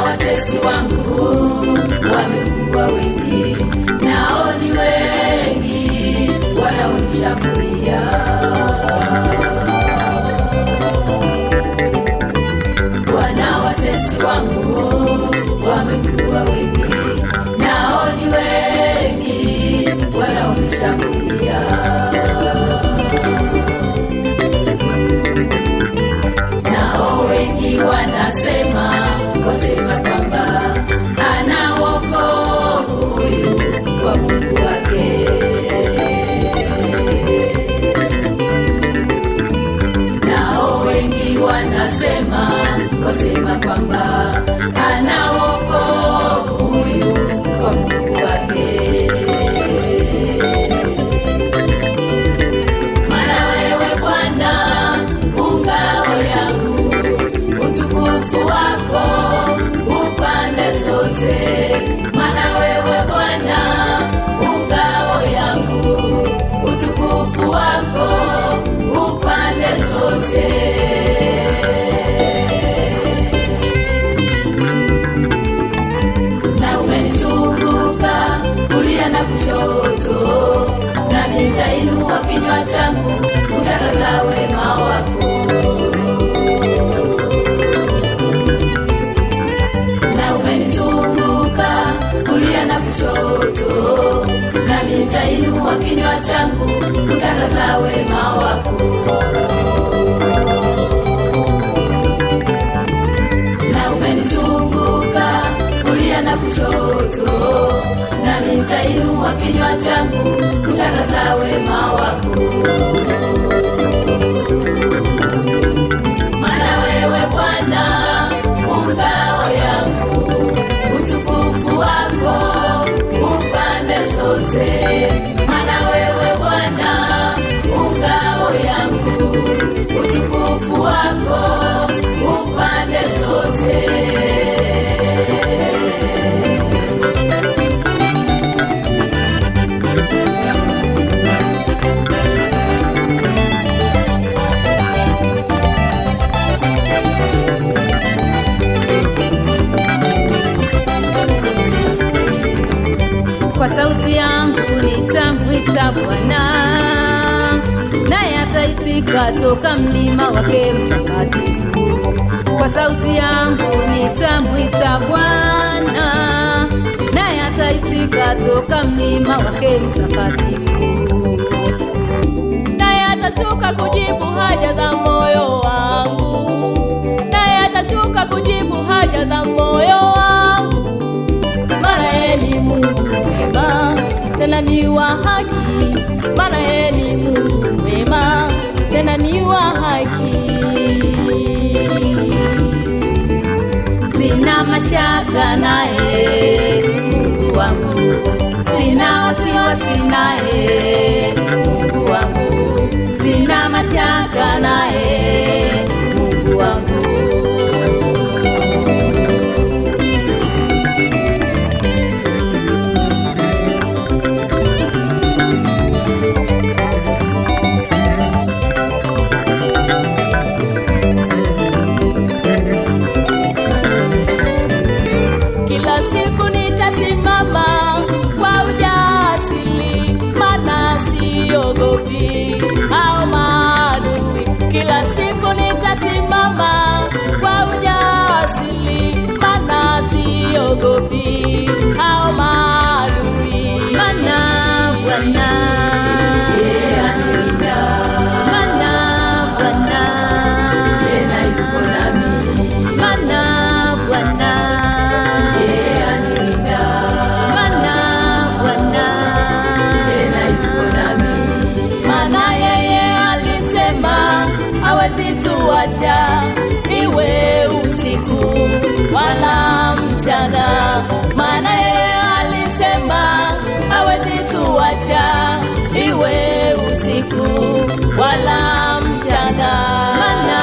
Watesi wangu wamekuwa wengi, nao ni wengi wanaonishambulia. Bwana, watesi wangu wamekuwa wengi, nao ni wengi wanaonishambulia. Nao wengi wasema kwamba ana wokovu huyu kwa Mungu wake. Nao wengi wasema kwamba ana wokovu huyu kwa Mungu wake. Maana wewe Bwana ngao yangu, utukufu wako upande zote. Maana wewe Bwana ngao yangu, utukufu wako upande zote. Na umenizunguka kulia na kushoto, na nitainua kinywa changu kutangaza wema wako. Na nitainua kinywa changu kutangaza wema wako. Na umenizunguka kulia na kushoto, na nitainua kinywa changu kutangaza wema wako. Maana wewe Bwana ngao yangu, utukufu wako upande zote. Maana wewe Bwana ngao yangu, utukufu wako upande zote. Kwa sauti yangu nitamwita Bwana, naye ataitika toka mlima wake mtakatifu. Kwa sauti yangu nitamwita Bwana, naye ataitika toka mlima wake mtakatifu. Naye atashuka kujibu haja za moyo wangu, naye atashuka kujibu haja za moyo wangu. Maana yeye ni Mungu mwema, tena ni wa haki. Maana yeye ni Mungu mwema, tena ni wa haki. Sina mashaka naye Mungu wangu, sina wasiwasi naye Mungu wangu, sina mashaka naye Mungu wangu. Kila siku nitasimama kwa ujasiri, maana siogopi hao maadui. Kila siku nitasimama kwa ujasiri, maana siogopi hao maadui. Maana Bwana yeye anilinda, maana Bwana tena yuko nami. Maana Bwana yeye anilinda, maana Bwana tena yuko nami. Maana yeye alisema hawezi tuacha, iwe usiku wala mchana. Maana yeye alisema hawezi tuacha, iwe usiku wala mchana. Maana